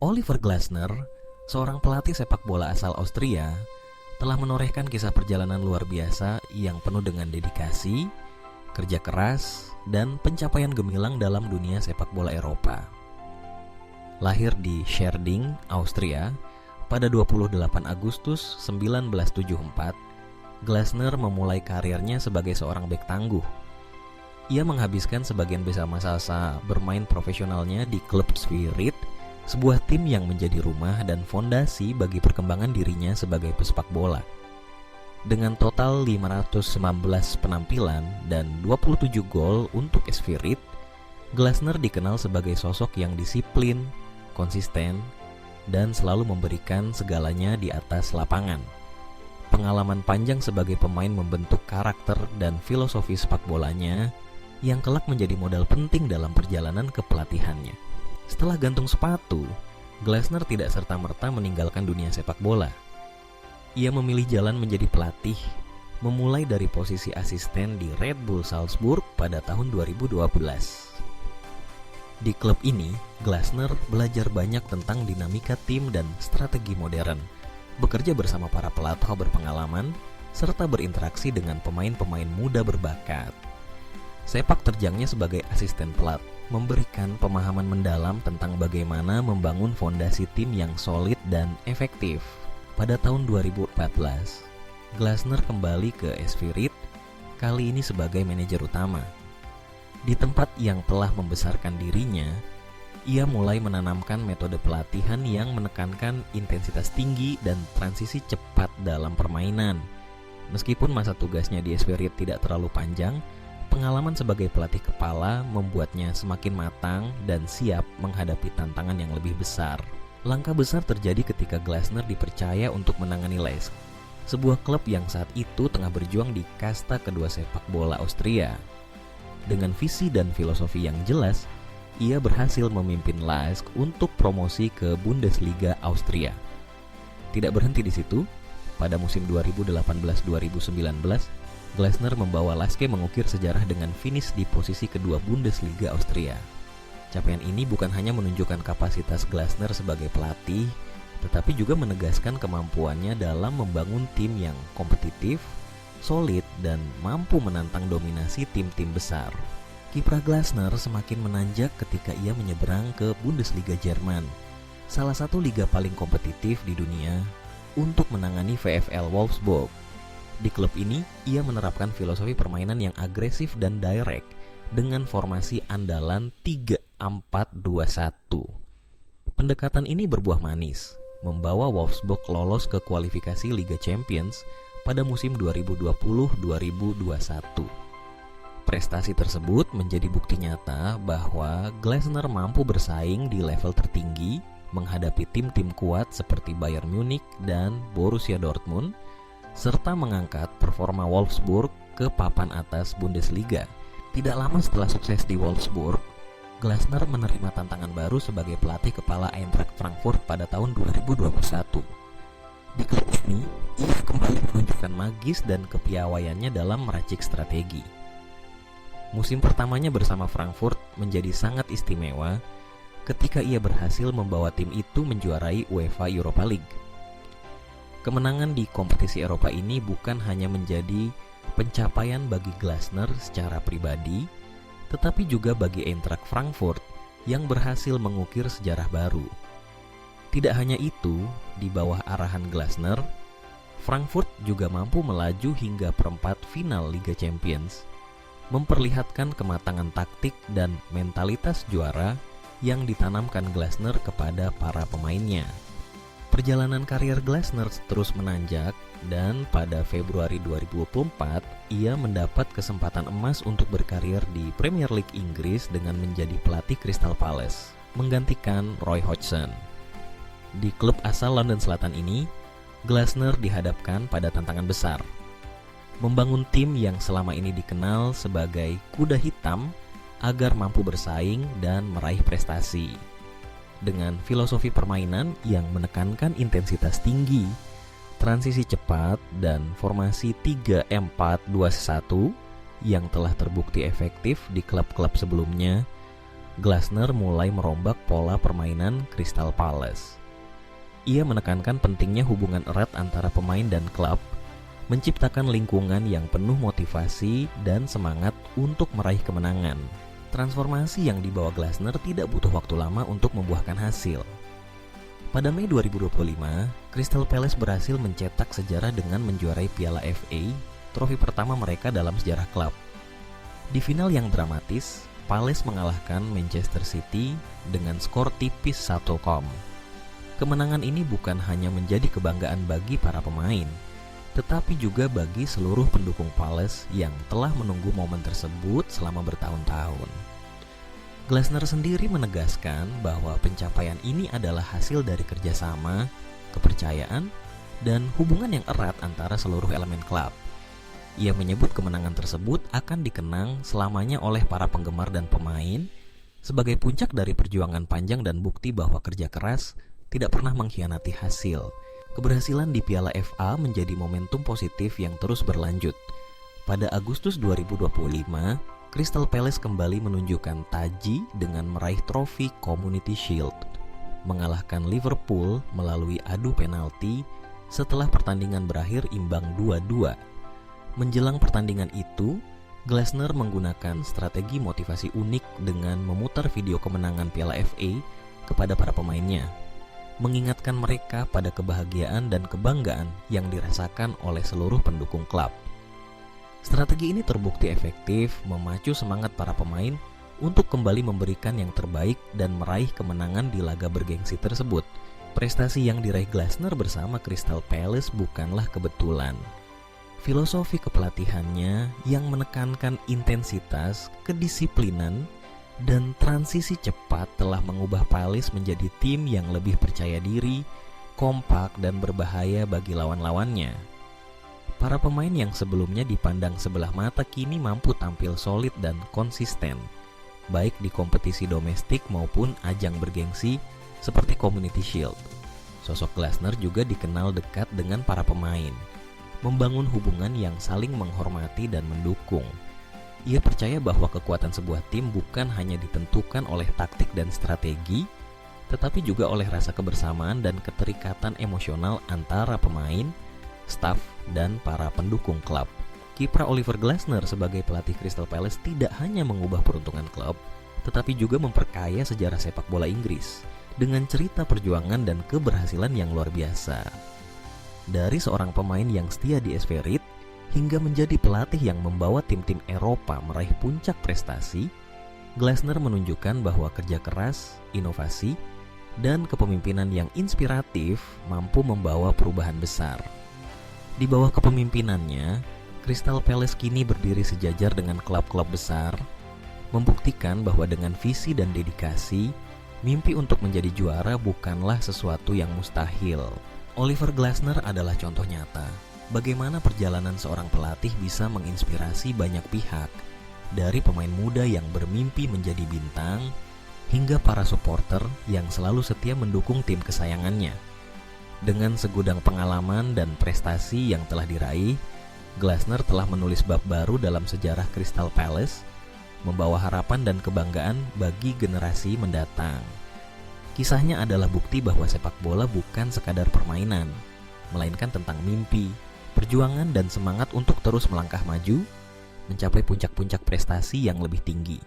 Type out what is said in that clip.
Oliver Glasner, seorang pelatih sepak bola asal Austria, telah menorehkan kisah perjalanan luar biasa yang penuh dengan dedikasi, kerja keras, dan pencapaian gemilang dalam dunia sepak bola Eropa. Lahir di Scherding, Austria, pada 28 Agustus 1974, Glasner memulai karirnya sebagai seorang bek tangguh. Ia menghabiskan sebagian besar masa bermain profesionalnya di klub Spirit, sebuah tim yang menjadi rumah dan fondasi bagi perkembangan dirinya sebagai pesepak bola. Dengan total 519 penampilan dan 27 gol untuk Spirit, Glasner dikenal sebagai sosok yang disiplin, konsisten, dan selalu memberikan segalanya di atas lapangan. Pengalaman panjang sebagai pemain membentuk karakter dan filosofi sepak bolanya yang kelak menjadi modal penting dalam perjalanan kepelatihannya. Setelah gantung sepatu, Glasner tidak serta-merta meninggalkan dunia sepak bola. Ia memilih jalan menjadi pelatih, memulai dari posisi asisten di Red Bull Salzburg pada tahun 2012. Di klub ini, Glasner belajar banyak tentang dinamika tim dan strategi modern, bekerja bersama para pelatih berpengalaman, serta berinteraksi dengan pemain-pemain muda berbakat. Sepak terjangnya sebagai asisten pelatih memberikan pemahaman mendalam tentang bagaimana membangun fondasi tim yang solid dan efektif. Pada tahun 2014, Glasner kembali ke Spirit, kali ini sebagai manajer utama. Di tempat yang telah membesarkan dirinya, ia mulai menanamkan metode pelatihan yang menekankan intensitas tinggi dan transisi cepat dalam permainan. Meskipun masa tugasnya di Spirit tidak terlalu panjang, pengalaman sebagai pelatih kepala membuatnya semakin matang dan siap menghadapi tantangan yang lebih besar. Langkah besar terjadi ketika Glasner dipercaya untuk menangani Laisk, sebuah klub yang saat itu tengah berjuang di kasta kedua sepak bola Austria. Dengan visi dan filosofi yang jelas, ia berhasil memimpin Laisk untuk promosi ke Bundesliga Austria. Tidak berhenti di situ, pada musim 2018-2019, Glasner membawa Laske mengukir sejarah dengan finish di posisi kedua Bundesliga Austria. Capaian ini bukan hanya menunjukkan kapasitas Glasner sebagai pelatih, tetapi juga menegaskan kemampuannya dalam membangun tim yang kompetitif, solid, dan mampu menantang dominasi tim-tim besar. Kiprah Glasner semakin menanjak ketika ia menyeberang ke Bundesliga Jerman, salah satu liga paling kompetitif di dunia, untuk menangani VfL Wolfsburg. Di klub ini, ia menerapkan filosofi permainan yang agresif dan direct dengan formasi andalan 3-4-2-1. Pendekatan ini berbuah manis, membawa Wolfsburg lolos ke kualifikasi Liga Champions pada musim 2020-2021. Prestasi tersebut menjadi bukti nyata bahwa Glasner mampu bersaing di level tertinggi, menghadapi tim-tim kuat seperti Bayern Munich dan Borussia Dortmund, serta mengangkat performa Wolfsburg ke papan atas Bundesliga. Tidak lama setelah sukses di Wolfsburg, Glasner menerima tantangan baru sebagai pelatih kepala Eintracht Frankfurt pada tahun 2021. Di klub ini, ia kembali menunjukkan magis dan kepiawaiannya dalam meracik strategi. Musim pertamanya bersama Frankfurt menjadi sangat istimewa ketika ia berhasil membawa tim itu menjuarai UEFA Europa League. Kemenangan di kompetisi Eropa ini bukan hanya menjadi pencapaian bagi Glasner secara pribadi, tetapi juga bagi Eintracht Frankfurt yang berhasil mengukir sejarah baru. Tidak hanya itu, di bawah arahan Glasner, Frankfurt juga mampu melaju hingga perempat final Liga Champions, memperlihatkan kematangan taktik dan mentalitas juara yang ditanamkan Glasner kepada para pemainnya. Perjalanan karier Glasner terus menanjak dan pada Februari 2024 ia mendapat kesempatan emas untuk berkarir di Premier League Inggris dengan menjadi pelatih Crystal Palace, menggantikan Roy Hodgson. Di klub asal London Selatan ini, Glasner dihadapkan pada tantangan besar, membangun tim yang selama ini dikenal sebagai kuda hitam agar mampu bersaing dan meraih prestasi. Dengan filosofi permainan yang menekankan intensitas tinggi, transisi cepat, dan formasi 3-4-2-1 yang telah terbukti efektif di klub-klub sebelumnya, Glasner mulai merombak pola permainan Crystal Palace. Ia menekankan pentingnya hubungan erat antara pemain dan klub, menciptakan lingkungan yang penuh motivasi dan semangat untuk meraih kemenangan. Transformasi yang dibawa Glasner tidak butuh waktu lama untuk membuahkan hasil. Pada Mei 2025, Crystal Palace berhasil mencetak sejarah dengan menjuarai Piala FA, trofi pertama mereka dalam sejarah klub. Di final yang dramatis, Palace mengalahkan Manchester City dengan skor tipis 1-0. Kemenangan ini bukan hanya menjadi kebanggaan bagi para pemain, tetapi juga bagi seluruh pendukung Palace yang telah menunggu momen tersebut selama bertahun-tahun. Glasner sendiri menegaskan bahwa pencapaian ini adalah hasil dari kerjasama, kepercayaan, dan hubungan yang erat antara seluruh elemen klub. Ia menyebut kemenangan tersebut akan dikenang selamanya oleh para penggemar dan pemain sebagai puncak dari perjuangan panjang dan bukti bahwa kerja keras tidak pernah mengkhianati hasil. Keberhasilan di Piala FA menjadi momentum positif yang terus berlanjut. Pada Agustus 2025, Crystal Palace kembali menunjukkan taji dengan meraih trofi Community Shield, mengalahkan Liverpool melalui adu penalti setelah pertandingan berakhir imbang 2-2. Menjelang pertandingan itu, Glasner menggunakan strategi motivasi unik dengan memutar video kemenangan Piala FA kepada para pemainnya, mengingatkan mereka pada kebahagiaan dan kebanggaan yang dirasakan oleh seluruh pendukung klub. Strategi ini terbukti efektif memacu semangat para pemain untuk kembali memberikan yang terbaik dan meraih kemenangan di laga bergengsi tersebut. Prestasi yang diraih Glasner bersama Crystal Palace bukanlah kebetulan. Filosofi kepelatihannya yang menekankan intensitas, kedisiplinan, dan transisi cepat telah mengubah Palace menjadi tim yang lebih percaya diri, kompak, dan berbahaya bagi lawan-lawannya. Para pemain yang sebelumnya dipandang sebelah mata kini mampu tampil solid dan konsisten, baik di kompetisi domestik maupun ajang bergengsi seperti Community Shield. Sosok Glasner juga dikenal dekat dengan para pemain, membangun hubungan yang saling menghormati dan mendukung. Ia percaya bahwa kekuatan sebuah tim bukan hanya ditentukan oleh taktik dan strategi, tetapi juga oleh rasa kebersamaan dan keterikatan emosional antara pemain, staf, dan para pendukung klub. Kiprah Oliver Glasner sebagai pelatih Crystal Palace tidak hanya mengubah peruntungan klub, tetapi juga memperkaya sejarah sepak bola Inggris dengan cerita perjuangan dan keberhasilan yang luar biasa. Dari seorang pemain yang setia di Esperit hingga menjadi pelatih yang membawa tim-tim Eropa meraih puncak prestasi, Glasner menunjukkan bahwa kerja keras, inovasi, dan kepemimpinan yang inspiratif mampu membawa perubahan besar. Di bawah kepemimpinannya, Crystal Palace kini berdiri sejajar dengan klub-klub besar, membuktikan bahwa dengan visi dan dedikasi, mimpi untuk menjadi juara bukanlah sesuatu yang mustahil. Oliver Glasner adalah contoh nyata bagaimana perjalanan seorang pelatih bisa menginspirasi banyak pihak, dari pemain muda yang bermimpi menjadi bintang, hingga para supporter yang selalu setia mendukung tim kesayangannya. Dengan segudang pengalaman dan prestasi yang telah diraih, Glasner telah menulis bab baru dalam sejarah Crystal Palace, membawa harapan dan kebanggaan bagi generasi mendatang. Kisahnya adalah bukti bahwa sepak bola bukan sekadar permainan, melainkan tentang mimpi, perjuangan, dan semangat untuk terus melangkah maju, mencapai puncak-puncak prestasi yang lebih tinggi.